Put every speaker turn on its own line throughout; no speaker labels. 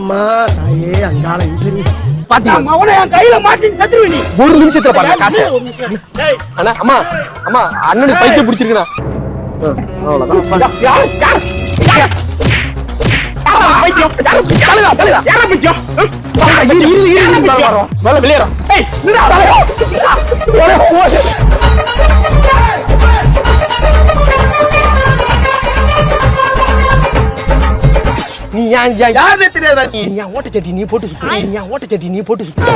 அம்மா தாயே அங்காள இன்சரி
பாத்தீங்க அவனே என் கையில மாட்டிட்டு செத்துருவே நீ.
ஒரு நிமிஷத்துல பாருங்க காசு.
டேய்
அண்ணா அம்மா அம்மா அண்ணனுக்கு பைத்தியம் பிடிச்சிருக்குண்ணா. அவ்வளவுதான்.
யார் பைத்தியம் யாரா பைத்தியம்
வெளியேறோம்.
ஏய் நிடா
நீ யாருன்னே தெரியாதா நீ? ஓட்டச்சட்டி நீ போட்டு சுத்து. ஓட்டச்சட்டி நீ போட்டு சுத்து.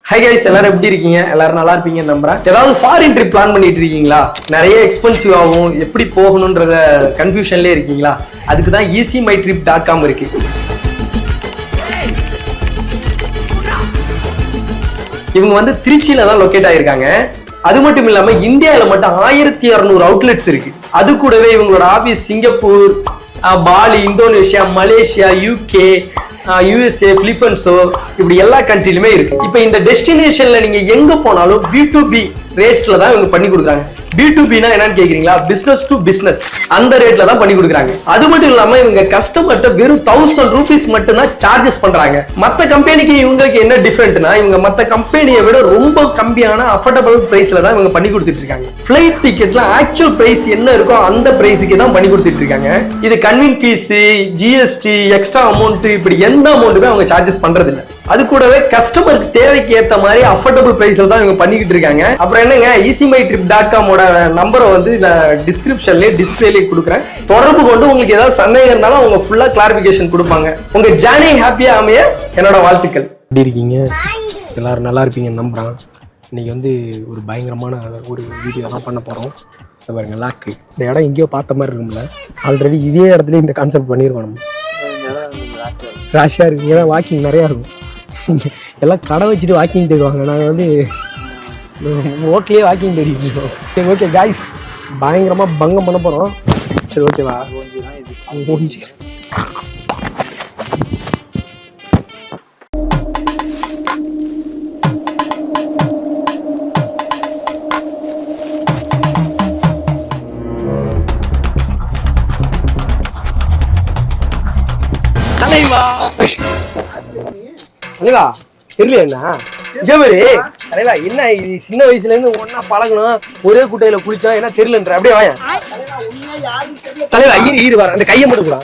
ஹை கைஸ், எல்லாரும் எப்படி இருக்கீங்க? எல்லாரும் நல்லா இருப்பீங்கன்னு நம்புறேன். ஏதாவது ஃபாரின் ட்ரிப் பிளான் பண்ணிட்டு இருக்கீங்களா? நிறைய எக்ஸ்பென்சிவ் ஆகும், எப்படி போகணும்ன்றத கன்ஃபியூஷன்லேயே இருக்கீங்களா? அதுக்கு தான் easymytrip.com இருக்கு. இவங்க வந்து திருச்சியில தான் லொக்கேட் ஆயிருக்காங்க. அது மட்டும் இல்லாம இந்தியாவில மட்டும் 1600 அவுட்லெட்ஸ் இருக்கு. அது கூடவே இவங்களோட office Singapore, Bali, Indonesia, Malaysia, UK, USA, பிலிப்பைன்ஸோ இப்படி எல்லா கண்ட்ரிலுமே இருக்கு. இப்போ இந்த டெஸ்டினேஷன்ல நீங்க எங்க போனாலும் B2B ரேட்ஸ்ல தான் இவங்க பண்ணி கொடுக்குறாங்க. B2Bனா என்னன்னு கேக்குறீங்களா? பிசினஸ் டு பிசினஸ் அந்த ரேட்ல தான் பண்ணி கொடுக்குறாங்க. அது மட்டும் இல்லாம இவங்க கஸ்டமர்ட்ட வெறும் 1000 ரூபீஸ் மட்டும் தான் சார்ஜஸ் பண்றாங்க. மத்த கம்பெனிக்கு இவங்களுக்கு என்ன டிஃபரெண்ட்னா, இவங்க மத்த கம்பெனியை விட ரொம்ப கம்மியான அஃபோர்டபிள் பிரைஸ்ல தான் இவங்க பண்ணி கொடுத்துட்டு இருக்காங்க. ஃபிளைட் டிக்கெட்ல ஆக்சுவல் பிரைஸ் என்ன இருக்கோ அந்த பிரைஸுக்கு தான் பண்ணி கொடுத்துட்டு இருக்காங்க. இது கன்வீன் ஃபீஸ், ஜிஎஸ்டி, எக்ஸ்ட்ரா அமௌண்ட், இப்படி எந்த அமௌண்ட்டுமே அவங்க சார்ஜஸ் பண்றது இல்லை. அது கூடவே கஸ்டமருக்கு தேவைக்கு ஏத்த மாதிரி அஃபோர்டபிள் பிரைஸ்ல தான் இவங்க பண்ணிக்கிட்டு இருக்காங்க. அப்புறம் என்னங்க, easymytrip.com நம்பரை வந்து நான் டிஸ்கிரிப்ஷன்லயே டிஸ்பிளேலயே கொடுக்குறேன். தொடர்பு கொண்டு உங்களுக்கு ஏதாவது சந்தேகம் இருந்தாலும் அவங்க ஃபுல்லா கிளாரிபிகேஷன் கொடுப்பாங்க. உங்க ஜர்னி ஹாப்பியா அமைய என்னோட வாழ்த்துக்கள்.
எப்படி இருக்கீங்க? எல்லாரும் நல்லா இருப்பீங்கன்னு நம்புறேன். இன்னைக்கு வந்து ஒரு பயங்கரமான ஒரு வீடியோ தான் பண்ண போறோம். பாருங்க, லாக்கு இந்த இடம் எங்கேயோ பார்த்த மாதிரி இருக்கும்ல. ஆல்ரெடி இதே இடத்துல இந்த கான்செப்ட் பண்ணியிருக்கோம். நம்ம ராசியா இருக்கு. ஏன்னா வாக்கிங் நிறையா இருக்கும். எல்லாம் கடை வச்சுட்டு வாக்கிங் தேடுவாங்க. நாங்கள் வந்து ஓட்லேயே வாக்கிங் தேடிட்டு இருக்கோம். சரி, ஓகே காய்ஸ், பயங்கரமாக பங்கம் பண்ண போகிறோம். சரி, ஓகேவா? ஓஞ்சி தலைவா தலைவா தெரியல என்ன ஜெவரி தலைவா என்ன சின்ன வயசுல இருந்து ஒன்னா பழகணும், ஒரே குட்டையில குளிச்சோம், என்ன தெரியலன்ற அப்படியே வாங்க தலைவா. இரு வர அந்த கையை மட்டும் கூட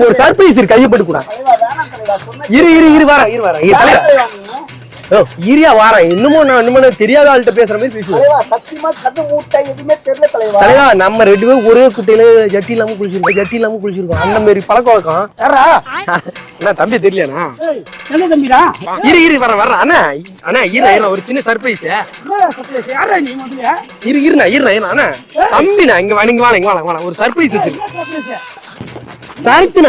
ஒரு சர்ப்ரைஸ் இருக்கு, கையை போட்டு கூட இரு வர இரியா வாரேன். இன்னமும் தெரியாத ஆள்கிட்ட பேசுற மாதிரி பேசுவோம். தலைவா நம்ம ரெண்டு பேரும் ஒரே குட்டையில ஜட்டி இல்லாம குளிச்சிருக்கோம். அந்த மாதிரி பழக்கம் வழக்கம். என்ன தம்பி தெரியலண்ணா? இரு வர அண்ணா இரு ஒரு சின்ன சர்ப்ரைஸ். இரு அண்ணா தம்பிண்ணா இங்க வாங்க ஒரு சர்ப்ரைஸ் வச்சிருக்கேன். சரத்து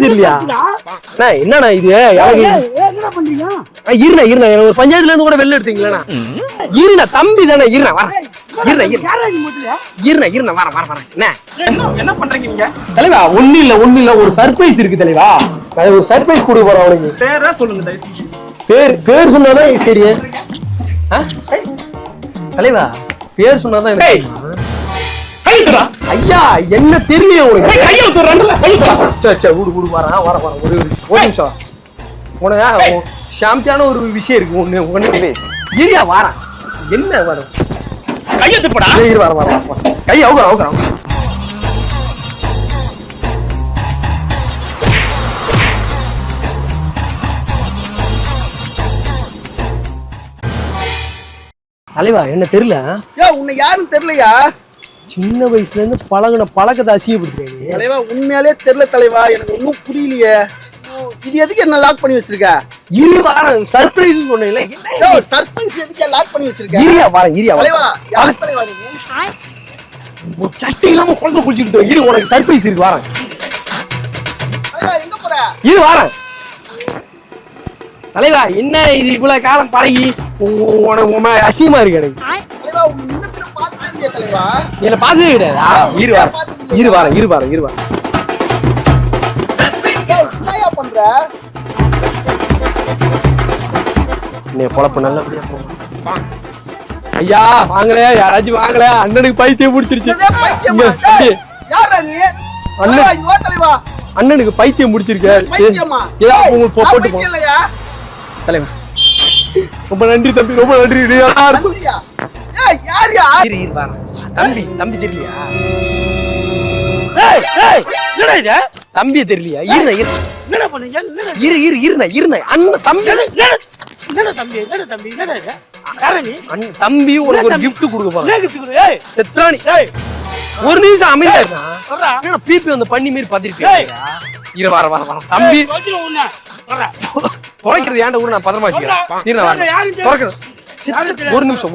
தெரியலையா? என்னண்ணா இது? இருண்ணா ஒரு பஞ்சாயத்துல இருந்து கூட வெளில எடுத்தீங்களா? இருண்ணா தம்பி தானே. இருண்ணா வர
என்ன பண்றீங்க நீங்க?
தலைவா ஒண்ணு இல்ல ஒரு சர்ப்ரைஸ் இருக்கு தலைவா. ஒரு சர்ப்ரைஸ் கொடுக்க போறோம் அவனுக்கு.
பேரா சொல்லுங்க.
பேர் சொன்னாதான் சரி. தலைவா பேர் சொன்னாதான் எனக்கு. ஐயா என்ன தெரியும் உனக்கு? சரி விடு வர ஒரு நிமிஷம். உனக்கு சாம்பியான ஒரு விஷயம் இருக்கு. ஒண்ணு இரியா வார என்ன வரும்
கையெழுத்துப்படா.
வர கை அவுக்குறோம். தலைவா என்ன தெரியல?
உன்னை யாரும் தெரியலையா?
சின்ன வயசுல இருந்து பழகின பழக்கத்தை அசிங்கப்படுத்துறீங்க
தலைவா. உண்மையாலே தெரியல தலைவா, எனக்கு ஒன்னும் புரியலையே. இது எதுக்கு என்ன லாக் பண்ணி வச்சிருக்க?
இரு வாரம் சர்ப்ரைஸ் சொன்னேன்ல.
சர்ப்ரைஸ் எதுக்கு லாக் பண்ணி வச்சிருக்க?
இரியா
தலைவா. யார் தலைவா நீங்க?
ஒரு சட்டை இல்லாம குழந்தை குளிச்சுட்டு இரு, உனக்கு சர்ப்ரைஸ் இருக்கு. வாரம்
தலைவா எங்க போற?
இரு வாரம் தலைவா. என்ன இது இவ்வளவு காலம் பழகி உனக்கு அசிங்கமா இருக்கு எனக்கு.
தலைவா உன்னை பார்த்ததே தலைவா.
என்ன பார்த்ததே கிடையாது. இரு வாரம்
என்னையா பண்ற?
நீ பொழப்பு நல்லபடியா போ. ஐயா வாங்கல, யாராச்சும் வாங்கல. அண்ணனுக்கு பைத்தியம் பிடிச்சிருச்சு.
யாரா நீ?
அண்ணன்
இங்க வா தலைவா.
அண்ணனுக்கு பைத்தியம் முடிச்சிருக்க
பைத்தியமா?
ஏதாவது உங்களுக்கு
நான்
போட்டு
பைத்தியம் இல்லையா?
தலைவா ரொம்ப நன்றி தம்பி ரொம்ப நன்றி
நன்றியா? ஏய், யாருயா?
தம்பி தெரியலையா
ஏய் ஏய் என்னடா இது
தம்பியை தெரியலையா
என்னடா பண்ணீங்க என்னடா
இருண்ண அண்ணன் தம்பி
என்னடா தம்பி என்னடா இது யாரா நீ
அண்ணன் தம்பி உனக்கு ஒரு gift கொடுக்க போறேன்
என்ன கிட்ட குடு ஏய்
செத்ராணி
ஏய்
ஒரு நிமிஷம் அமைதியா இருடா.
வரடா
என்னடா பிபி வந்து பண்ணி மீறி பாத்திருக்கேன்
ஏய்.
வர தம்பி
வச்சிரு உன்ன வரடா
துறைக்கிறது ஏன்டா கூட நான் பத்திரமா வச்சுக்கிறேன் இருண்ண வர
யாரும் தெரியாது.
துறக்கிறேன்
யாரும் தெரியாது.
ஒரு நிமிஷம்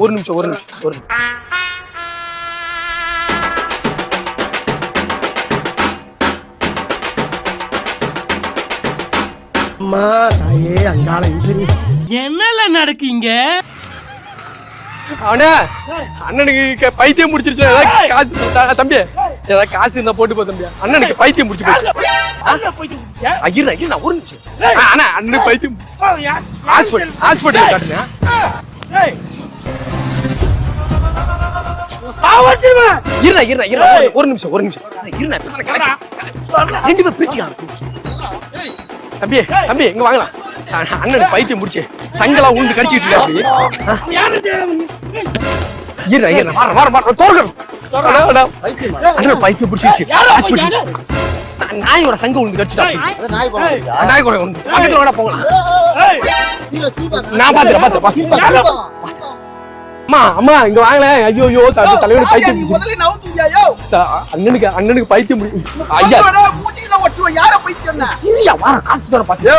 அம்மா தாயே அங்காள இன்ஜினி.
என்னல நடக்குங்க
அவனே அண்ணனுக்கு பைத்தியம் முடிச்சிருச்சு ஏதாவது காசு தம்பி ஏதாவது காசு இருந்தா போட்டு போ தம்பி அண்ணனுக்கு பைத்தியம் முடிச்சு போச்சு
அங்க போய் குடிச்சா
ஐயா ஒரு நிமிஷம் அண்ணா அண்ணனுக்கு பைத்தியம் ஹாஸ்பிட்டல் காட்டுங்க
ஏய் சாவச்சிருவேன்
இருண்ணா ஒரு நிமிஷம் இருண்ணா இப்பதான் கனெக்ஷன் ரெண்டு பேர் பிரிச்சுக்கலாம்
ஏய்
தம்பி இங்க வாங்கலாம் அண்ணனுக்கு பைத்தியம் முடிச்சு சங்கலா உழுந்து கடிச்சிட்டு இருக்காரு
அவன் யாரு தெரியாது
இருண்ணா வர தோற்கணும் அண்ணன் பைத்தியம் பிடிச்சிருச்சு ஹாஸ்பிட்டல் நாயோட சங்க உழுந்து கடிச்சிட்டாரு
அது நாய் போடுறியா?
நாய் கூட உண்டு பக்கத்துல வேணா போகலாம்
ஏய்
நான் பாத்துறேன் அம்மா இங்க வாங்கல ஐயோ தலைவனுக்கு பைத்தியம்
நீ
பிடிச்சு
முதல்ல நவுத்துறியா? யோ.
அண்ணனுக்கு பைத்தியம் ஐயா
ஐயா, மூஞ்சில ஒட்டுவ. யார பைத்தியம்னா?
சரியா வர காசு தர பாத்து
யோ,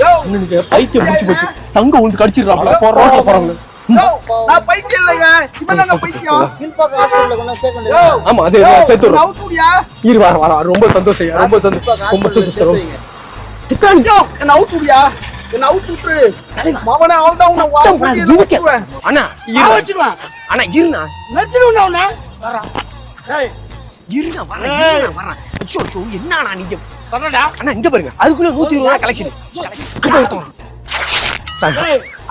யோ.
அண்ணனுக்கு பைத்தியம் பிடிச்சு போச்சு சங்க உழுந்து கடிச்சிடுறாப்ல ரோட்ல போறவங்க
யோ, நான் பைத்தியம் இல்லைங்க. இவன்தாங்க பைத்தியம். கீழ்பாக்க ஹாஸ்பிடல்ல கொண்டு சேர்க்க வேண்டியது. யோ.
ஆமா அது சேர்த்து வரும்
நவுத்துறியா?
வர ரொம்ப சந்தோஷம் ரொம்ப சந்தோஷம் திட்டானி
யோ, என்ன அவுத்துறியா? என்ன அவுத்துட்டு. மவனே அவன்தான் உன்னை
சத்தம் போடாத,
மூஞ்சில
இவனுக்கு.
ஒட்டுவேன்.
அண்ணா
சாவச்சிருவேன்
இருண்ணா
நச்சிருவேன் உன்ன வரடா ஏய்
இருண்ணா வரேன் ஐயோ என்னண்ணா நீங்க
வரடா
அண்ணா இங்க பாருங்க அதுக்குள்ள 120 கலெக்ஷன்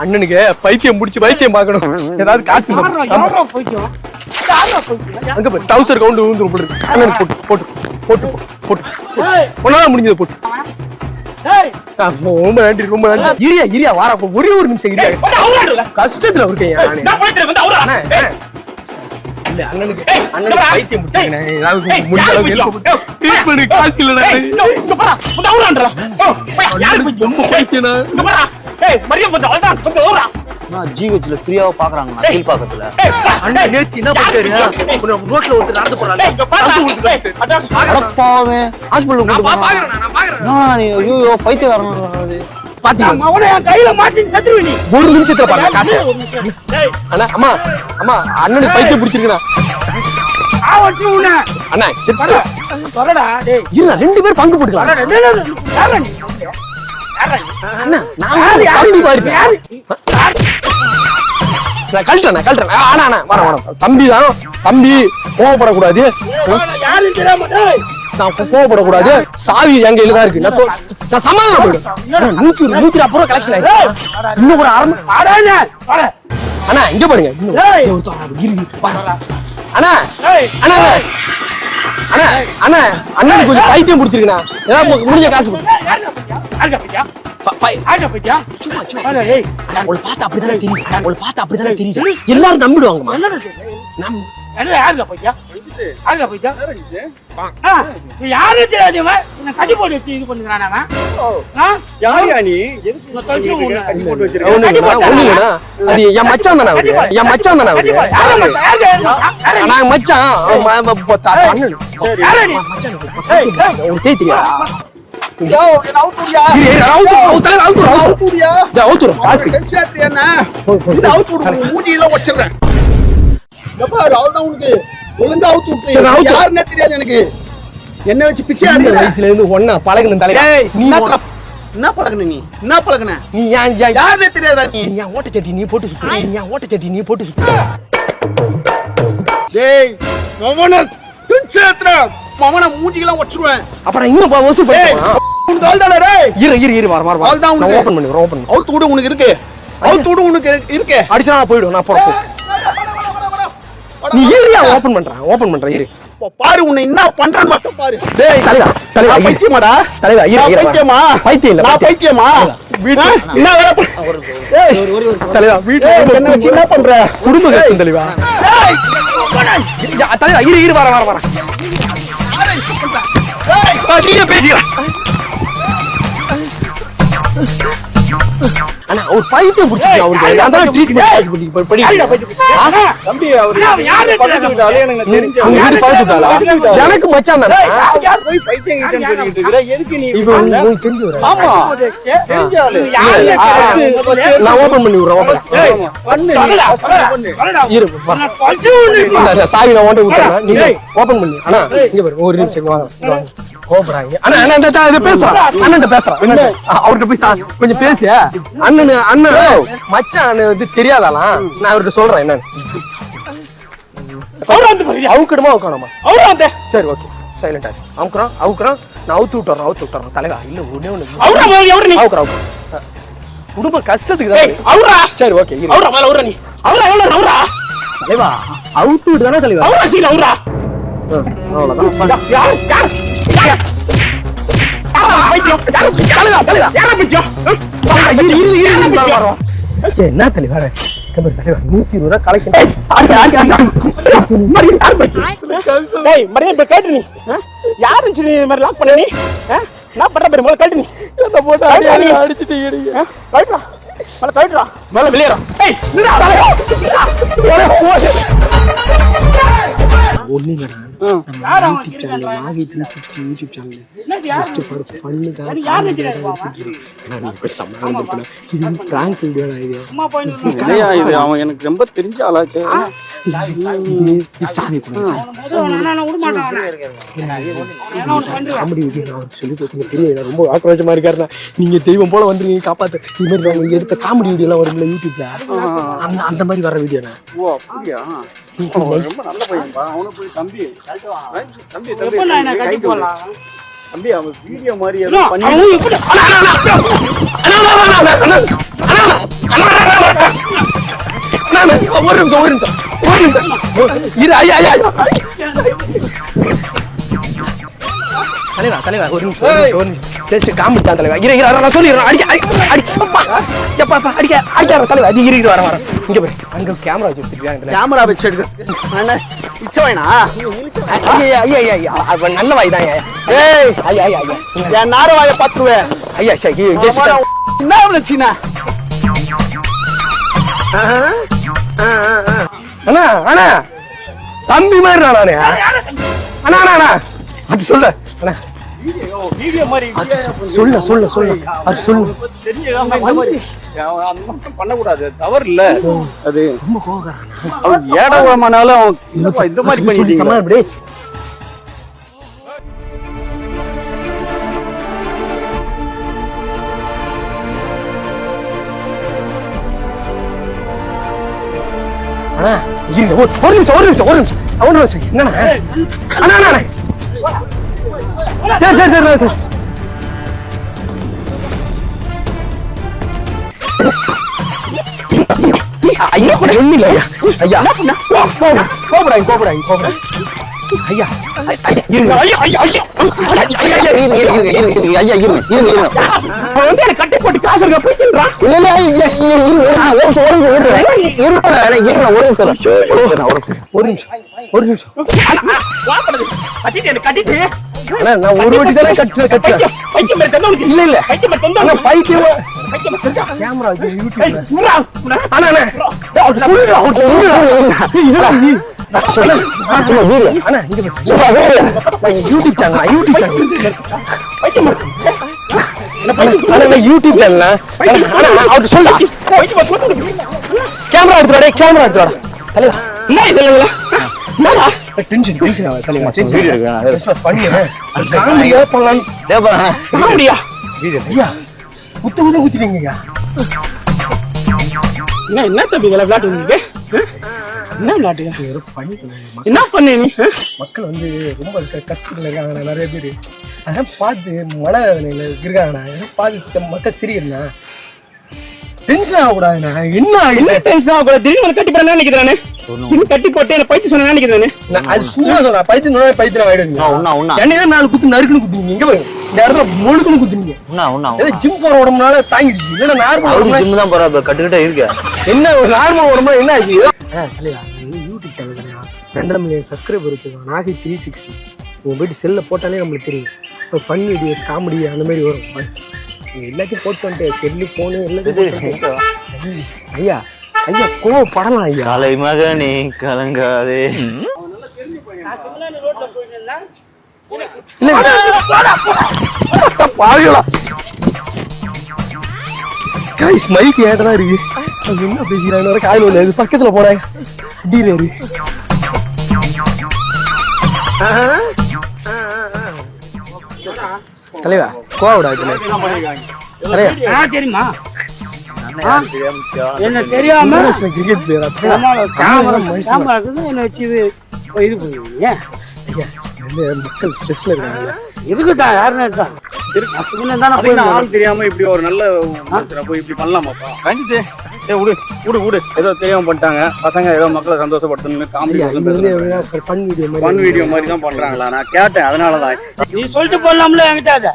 அண்ணனுக்கு பைத்தியம் முடிச்சு பைத்தியம் பார்க்கணும் ஏதாவது காசு இருந்தா.
யாரோ போய்க்கோ
அங்க பாரு டவுசர் கவுண்ட் விழுந்து போட்டு அண்ணனுக்கு போட்டு
ஏய்
ஒன்னால முடிஞ்சது போட்டு
ஏய்
ரொம்ப நன்றி இரியா வார ஒரே ஒரு நிமிஷம் இரியா
வந்து அவுறாடுல
கஷ்டத்துல இருக்கேன் நானு.
நான் போயிட்டு வந்து அவுறா
அண்ணா, இல்ல அண்ணனுக்கு
இங்க வா.
பைத்தியம் முடிச்சுங்க ஏதாவது
ஏய்,
முடிஞ்ச
யாரு
அளவுக்கு
பைத்தியம்?
help பண்ணு. ட்ரீட்மெண்ட் காசு இல்லடா
இங்க பாரா வந்து அவுறாடுல யாரு போய்
ரொம்ப பைத்தியம்னா
இங்க பாரா ஏய் மரியம் வந்து அவுறா வந்து அவுறா
நான் ஜிஹெச்ல ஃப்ரீயாவா பாக்குறாங்க கீழ்பாக்கத்துல.
அண்ணன் நேத்து என்ன பண்ணிட்டாரு ரோட்ல ஒருத்தர் நடந்து போறாரு
இங்க பாரா
அடப்பாவே ஹாஸ்பிடல்
நான்
கூட்டு போறான்.
பாக்குறேன்
நீ ஐயோ பைத்தியக்காரன்.
பாத்தீங்களா
அவனை என் கையில மாட்டி செத்துருவே நீ
ஒரு நிமிஷத்துல பாருங்க காசு
ஏய்
அண்ணா அம்மா அண்ணனுக்கு பைத்தியம் பிடிச்சிருக்குண்ணா
ஆவச்சு உன்ன
அண்ணா செத்து
வரடா டேய்
இல்ல ரெண்டு பேர் பங்கு போட்டுக்கலாம்
வரடா டேய் யாரா நீ யாரா நீ
அண்ணா நான் வந்து தம்பி பாரு
யாரு
நான் கழட்டேன் ஆனா வரேன் தம்பி கோவப்படக்கூடாது
யாரு தெரியாம டேய்
நான் கோவப்படக்கூடாது சாவி எங்க கையில தான் இருக்கு நான் சமாதானம் போயிடும் 120 கலெக்ஷன் ஆயிடுச்சு இன்னும் ஒரு அரை
வாடானே வாடா
அண்ணா இங்க பாருங்க இன்னும்
ஏய்.
ஒருத்தன் வராரு. இரு பாரு. அண்ணா
ஏய்
அண்ணா அண்ணனுக்கு கொஞ்சம் பைத்தியம் பிடிச்சிருக்குண்ணா ஏதாவது முடிஞ்ச காசு கொடு.
யாருடா பையா யாருடா பையா சும்மா வாடா ஏய்
உங்களை பார்த்தா அப்படிதானே தெரியுது எல்லாரும் நம்பிடுவாங்கம்மா
என்னடா என்ன யாருடா பையா யாருடா பையா யாரு தெரியாதவன் என்ன கட்டி போட்டு வச்சு இது பண்ணுறான் அவன்
யாரியா நீ?
ஒண்ணு இல்லைண்ணா அது என் மச்சான் தானே அவரு நான் மச்சான் அண்ணன் உனக்கு செய்ய தெரியாதா
யோ, என்ன அவுத்துறியா?
அவுத்துரும் காசு
என்ன? இல்ல, அவுத்து விடு. உன் மூஞ்சியில வச்சிடுறேன். இங்க பாரு, அவள்தான் உனக்கு ஒழுங்கா அவுத்து விட்டு.
சரி, நான் அவுத்து-
யாருன்னே தெரியாது எனக்கு. என்ன வச்சு பிச்சை
சின்ன
ஆடுற?
வயசுல இருந்து ஒண்ணா பழகுன தலைவா
ஏய்,
நீ
என்ன பழகுன நீ? என்ன பழகுன?
நீ ஏன்
யாருன்னே தெரியாதா நீ?
நீ ஏன் ஓட்டச்சட்டி நீ போட்டு சுத்து
டேய், மவன துன்சேத்ர மவன மூஞ்சில வச்சிருவேன்.
அப்ப நான் இன்னும் வசூல்
ஏய்,
பண்ணுவேன்
உனக்கு ஆள்தானே டேய்?
இரு வர
அவள்தான்
நான்
உனக்கு.
ஓபன் பண்ணி
அவுத்து விடு உனக்கு இருக்கு. அவுத்து விடு உனக்கு இருக்கு.
அடிச்சா நான் போயிடும் நான் போறேன் நீ ஏரியா ஓபன் பண்றேன் இரு
அப்ப பாரு உன்னை என்ன பண்றான்னு மட்டும் பாரு.
டேய் தலைவா தலைவா
நான் பைத்தியமாடா?
தலைவா
நான் பைத்தியமா?
பைத்தியம் இல்ல
நான் பைத்தியமா?
வீட்டு
என்ன வேலை ஏய்,
தலைவா வீட்டு
ஏய், என்ன வச்சு என்ன பண்ற?
குடும்ப கஷ்டம் தலைவா.
ஏய்,
தலைவா இரு வர நீங்க பேசிக்கலாம். அண்ணா ஒரு பைத்தியம் பிடிச்சிருக்கா அவருக்கு. அதான் ட்ரீட்மெண்ட் பண்ணி
தம்பி அவர் யாரு பக்கத்து வீட்டாலே எனக்கு தெரிஞ்ச
உங்க வீட்டு பக்கத்து வீட்டாளா? எனக்கு மச்சான் தானே.
போய் பைத்தியம் கிட்டன்னு சொல்லிட்டு இருக்கற எதுக்கு நீ
இப்போ உங்களுக்கு தெரிஞ்சு வரேன்.
ஆமா தெரிஞ்ச ஆளு
நான் ஓபன் பண்ணி விடுறேன்.
பண்ணு
இரு சாவி நான் ஓட்ட விட்டுறேன். நீங்க ஓபன் பண்ணி. அண்ணா இங்க பாரு ஒரு நிமிஷம் வாங்க. கோபறாங்க. அண்ணா அண்ணா இந்த பேசுறேன். அண்ணன்ட்ட பேசுறேன். அவர்கிட்ட போய் கொஞ்சம் பேசு. அண்ணன் மச்சான் வந்து தெரியாதாலாம். நான் அவர்கிட்ட சொல்றேன் என்னன்னு. அவுக்கணுமா அவுக்கணுமா? சரி ஓகே சைலண்டா அவுக்குறான். நான் அவுத்து விட்டுறேன் தலைவா. இல்ல ஒண்ணே அவுக்குறான். குடும்ப கஷ்டத்துக்கு தான். சரி ஓகே தலைவா அவுத்து விட்டு தானே தலைவா. என்ன தலைவா 120 ரூபா கலெக்ஷன்.
லாக் பண்ண நீ நான் பண்ற பேர் கேட்டு நீ போட்டு அடிச்சுட்டு மேல வெளியேறா.
ஒண்ணு YouTube channel Nagai 360 YouTube channel just for fun தான். இது பிராங்க் வீடியோ
இது அவன் எனக்கு ரொம்ப தெரிஞ்ச ஆளாச்சு.
சாமி காமெடி வீடியோ நான் சொல்லி கொடுத்தீங்க தெரியல. ரொம்ப ஆக்ரோஷமா இருக்காருண்ணா. நீங்க தெய்வம் போல வந்துருங்க காப்பாத்து. இது மாதிரி நாங்க எடுத்த காமெடி வீடியோ எல்லாம் வரும்ல யூடியூப்ல அந்த மாதிரி வர வீடியோ.
ஓ அப்படியா? ரொம்ப நல்ல பையன்பா. அவனை போய் தம்பி அவன் வீடியோ மாதிரி ஏதோ பண்ணி
ஒரு நிமிஷம் இரு. தலைவா ஒரு நிமிஷம் ஜஸ்ட் காமெடி தான் தலைவா. இரு நான் சொல்லிடுறேன். அடிக்க தலைவா. அது இரு வர இங்க போய் அங்க கேமரா வச்சிருக்காங்க.
கேமரா வச்சு எடுக்க இச்சவைனா
நல்ல வாய் தான்.
ஏய்
ஐயா
என் நார வாயை பாத்துருவேன்.
ஐயா
என்ன நினைச்சீனா?
அண்ணா தம்பி மாதிரி நானே. அண்ணா அது சொல்ல அண்ணா
வீடியோ மாதிரி
சொல்ல அது சொல்லு.
பண்ணக்கூடாது, தவறு இல்ல. அது
ரொம்ப கோவக்காரன்.
அவன் ஏடவமானாலும் அவன் இந்த மாதிரி பண்ணி
சமாளிப்படி. அண்ணா ஒரு நிமிஷம் என்னண்ணா அண்ணா சரி ஐயா ஒண்ணு இல்ல ஐயா கோபடாங்க ஐயா இருங்க கட்டி போட்டு காசு இருக்க போய்க்கின்றான். ஒரு நிமிஷம்
கட்டிட்டு
நான் ஒரு வாட்டி தானே கட்டுறேன். இல்ல பைத்தியம் கேமரா யூடியூப் சேனல் சொல்ல கேமரா எடுத்து தலைவா. டென்ஷன் ஆகுது தலைவா. ஐயா குத்திட்டீங்க.
என்ன தம்பி விளையாட்டு என்ன விளையாட்டு? என்ன பண்ண நீ?
மக்கள் வந்து ரொம்ப கஷ்டத்துல இருக்காங்கண்ணா. நிறைய பேர் அதெல்லாம் பார்த்து மனவேதனையில இருக்காங்கண்ணா. பார்த்து மக்கள் சிரிக்கணுண்ணா. டென்ஷன் ஆகக்கூடாதுண்ணா. என்ன
என்ன டென்ஷன் ஆக கூடாது. திடீர்னு கட்டி போட நினைக்கிறேன். கட்டி போட்டு என்ன பைத்து சொன்ன நினைக்கிறேன்.
அது சும்மா சொல்ல பைத்தியம் ஆயிடுங்க. என்னதான் 4 குத்து நறுக்குன்னு குத்துனீங்க. இங்க பாருங்க, இந்த இடத்துல முழுக்குன்னு குத்துனீங்க. ஜிம் போற உடம்புனால தாங்கிடுச்சு. இல்ல நார்மல் உடம்பு
ஜிம் தான் போற கட்டுக்கிட்டே இருக்கு.
என்ன ஒரு நார்மல் உடம்புனா என்ன ஆச்சு? யூடியூப் சேனல் 2.5 மில்லியன் சப்ஸ்கிரைபர் வச்சிருக்கோம். நாகை 360. உங்க போயிட்டு செல்ல போட்டாலே நம்மளுக்கு தெரியும். ஃபன் வீடியோஸ், காமெடி அந்த மாதிரி வரும். எல்லாத்தையும் போட்டு வந்துட்டு செல்லு போனு எல்லாத்தையும். ஐயா ஐயா கோவப்படலாம் ஐயா.
காலை மகனே கலங்காதே.
மைக் ஏட்டதான் இருக்கு. என்ன பேசிக்கிறாங்க காலையில் உள்ள இது பக்கத்துல போனாங்க அடிறாரு. தலைவா கோவக்கூடாது.
தெரியுமா என்ன தெரியாம
கிரிக்கெட் பிளேயர்
என்ன வச்சு இது பண்ணுவீங்க.
மக்கள் ஸ்ட்ரெஸ்ல இருக்காங்க.
இருக்குட்டா யாருன்னா
ஆள் தெரியாம இப்படி ஒரு நல்ல போய் இப்படி பண்ணலாமாப்பா? கஞ்சிட்டு விடு ஏதோ தெரியாம பண்ணிட்டாங்க பசங்க. ஏதோ மக்களை சந்தோஷப்படுத்தணும்னு காமெடி ஃபன் வீடியோ மாதிரி தான் பண்றாங்களா? நான் கேட்டேன், அதனாலதான்.
நீ சொல்லிட்டு போடலாம்ல என்கிட்ட. அதை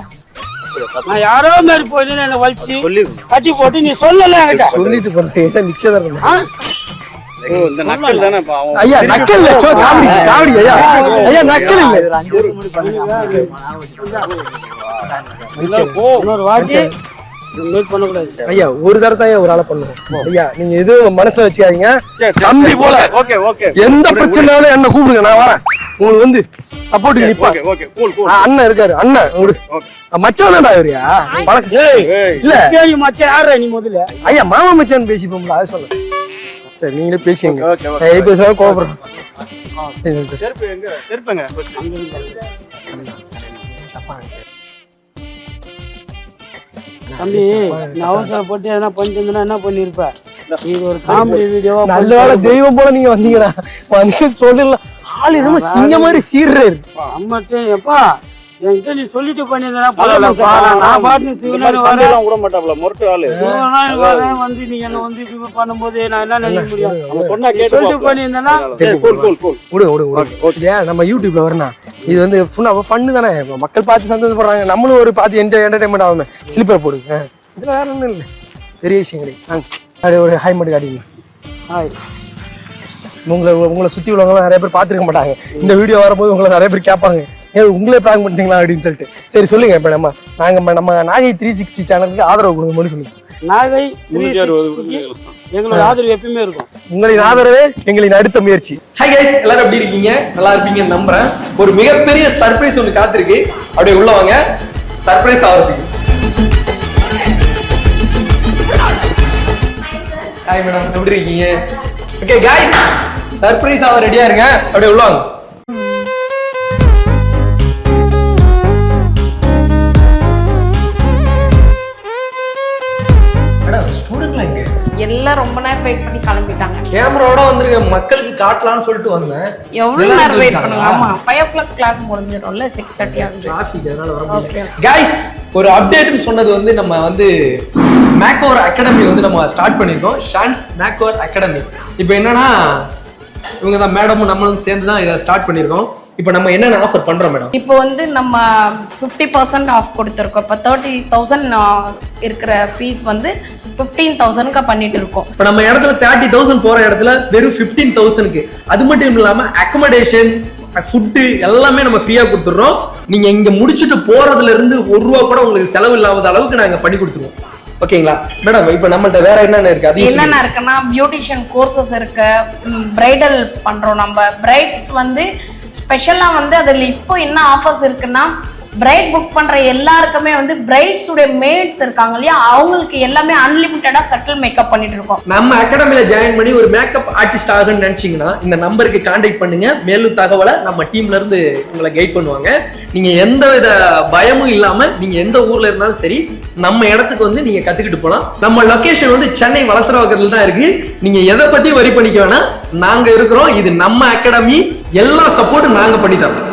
நான் யாரோ மாதிரி போய் என்ன வலிச்சு கட்டி போட்டு நீ சொல்லல என்கிட்ட.
சொல்லிட்டு போறேன் நிச்சயதார்த்தம்.
இந்த நக்கல் தானே
ஐயா, நக்கல் இல்ல, காமெடி காமெடி. ஐயா ஐயா நக்கல் இல்ல.
இன்னொரு வாட்டி பண்ணக்கூடாது
ஐயா. ஒரு தடவை ஒரு ஆளை பண்ணுவோம் ஐயா. நீங்க எதுவும் மனசுல வச்சுக்காதீங்க. தம்பி போல எந்த பிரச்சனைனாலும் என்ன கூப்பிடுங்க, நான் வரேன். உங்களுக்கு வந்து சப்போர்ட்டுக்கு நிப்பேன். அண்ணன் இருக்காரு. அண்ணன் உங்களுக்கு மச்சான் தான்டா இவரியா? இல்ல
மச்சான் யாரு நீ முதல்ல?
ஐயா மாமா மச்சான் பேசிப்போம்ல, அதை சொல்ல. சரி நீங்களே பேசிங்க. பேசுறாங்க கோபப்படுறோம்.
தம்பி நீ அவசரப்பட்டு எதனா பண்ணிட்டு இருந்தா என்ன பண்ணிருப்ப? இது ஒரு காமெடி வீடியோ.
நல்ல வேலை தெய்வம் போல நீங்க வந்தீங்கடா. வந்து சொல்லலாம். ஆள் என்னமோ சிங்க மாதிரி சீர்றாரு.
அம்மாட்டே எப்பா என்கிட்ட நீ சொல்லிட்டு பண்ணியிருந்தா நான் பாட்டு சிவனாடி வரலாம்
விட மாட்டாப்ல. முரட்டு ஆளு
வந்து நீ என்ன வந்து இப்ப பண்ணும்போது நான் என்ன நினைக்க முடியும்? சொல்லிட்டு பண்ணியிருந்தேன்னா
நம்ம யூடியூப்ல வரணும். இது வந்து ஃபன்னு தானே, மக்கள் பார்த்து சந்தோஷப்படுறாங்க. நம்மளும் ஒரு பார்த்து என்டர்டைன்மெண்ட் ஆகும். ஸ்லிப்பர் போடுங்க, இதுல வேற ஒன்றும் இல்லை, பெரிய விஷயம் கிடையாது. அப்படியே ஒரு ஹாய் மட்டும் காட்டிங்க.
ஹாய்.
உங்களை சுத்தி உள்ளவங்க நிறைய பேர் பார்த்துருக்க மாட்டாங்க. இந்த வீடியோ வரும்போது உங்களை நிறைய பேர் கேட்பாங்க, உங்களே பிராங்க் பண்ணிட்டீங்களா அப்படின்னு சொல்லிட்டு. சரி சொல்லுங்க. இப்ப நம்ம நாகை 360 சேனலுக்கு ஆதரவு கொடுங்க சொல்லுங்க.
நாகை 360 எங்களோட ஆதரவு எப்பயுமே இருக்கும்.
உங்களின் ஆதரவே எங்களின் அடுத்த முயற்சி.
ஹாய் கைஸ், எல்லாரும் எப்படி இருக்கீங்க? நல்லா இருப்பீங்கன்னு நம்புறேன். ஒரு மிகப்பெரிய சர்ப்ரைஸ் ஒன்று காத்திருக்கு. அப்படியே உள்ள வாங்க, சர்ப்ரைஸ் ஆகிறதுக்கு. ஹாய் மேடம், எப்படி இருக்கீங்க? ஓகே கைஸ், சர்ப்ரைஸ் ஆக ரெடியா இருங்க. அப்படியே உள்ள வாங்க.
எல்லாம் ரொம்ப நேரம் வெயிட் பண்ணி கிளம்பிட்டாங்க.
கேமராவோட வந்துருங்க, மக்களுக்கு காட்டலாம்னு சொல்லிட்டு வந்தேன்.
எவ்வளவு நேரம் வெயிட் பண்ணுங்க? ஆமா 5 o'clock கிளாஸ் முடிஞ்சிடும்ல, 6:30 ஆகுது.
டிராஃபிக் அதனால வர முடியல. गाइस, ஒரு அப்டேட்னு சொன்னது வந்து நம்ம வந்து மேக்கோவர் அகாடமி வந்து நம்ம ஸ்டார்ட் பண்ணிருக்கோம். ஷான்ஸ் மேக்கோவர் அகாடமி. இப்போ என்னன்னா இவங்க தான் மேடமும் நம்மளும் சேர்ந்து தான் இதை ஸ்டார்ட் பண்ணிருக்கோம். இப்போ நம்ம என்னென்ன ஆஃபர் பண்றோம் மேடம்?
இப்போ வந்து நம்ம 50% ஆஃப் கொடுத்துருக்கோம். இப்போ 30,000 இருக்கிற ஃபீஸ் வந்து 15,000க்கு பண்ணிட்டு இருக்கோம்.
இப்போ நம்ம இடத்துல 30,000 போற இடத்துல வெறும் 15,000க்கு. அது மட்டும் இல்லாம அக்கமடேஷன், ஃபுட்டு எல்லாமே நம்ம ஃப்ரீயா கொடுத்துடுறோம். நீங்க இங்க முடிச்சுட்டு போறதுல இருந்து ₹1 கூட உங்களுக்கு செலவு இல்லாத அளவுக்கு நாங்க பண்ணி கொடுத்துருவோம். ஓகேங்களா மேடம்? இப்போ நம்மள்ட்ட வேற என்னென்ன இருக்கு? அது
என்னென்ன இருக்குன்னா பியூட்டிஷியன் கோர்சஸ் இருக்கு, பிரைடல் பண்றோம். நம்ம பிரைட்ஸ் வந்து ஸ்பெஷலா வந்து அதுல இப்போ என்ன ஆஃபர்ஸ் இருக்குன்னா, பிரைட் புக் பண்ற எல்லாருக்குமே வந்து பிரைட்ஸ் உடைய மேட்ஸ் இருக்காங்க இல்லையா, அவங்களுக்கு எல்லாமே அன்லிமிட்டடா செட்டில் மேக்கப் பண்ணிட்டு இருக்கோம்.
நம்ம அகாடமில ஜாயின் பண்ணி ஒரு மேக்கப் ஆர்டிஸ்ட் ஆகணும்னு நினைச்சீங்கன்னா இந்த நம்பருக்கு கான்டாக்ட் பண்ணுங்க. மேலும் தகவலை நம்ம டீம்ல இருந்து உங்களை கைட் பண்ணுவாங்க. நீங்க எந்த வித பயமும் இல்லாம நீங்க எந்த ஊர்ல இருந்தாலும் சரி நம்ம இடத்துக்கு வந்து நீங்க கத்துக்கிட்டு போலாம். நம்ம லொகேஷன் வந்து சென்னை வலசரவாக்கத்துல தான் இருக்கு. நீங்க எதை பத்தி வரி பண்ணிக்க வேணாம், நாங்க இருக்கிறோம். இது நம்ம அகாடமி, எல்லா சப்போர்ட்டும் நாங்க பண்ணி தரோம்.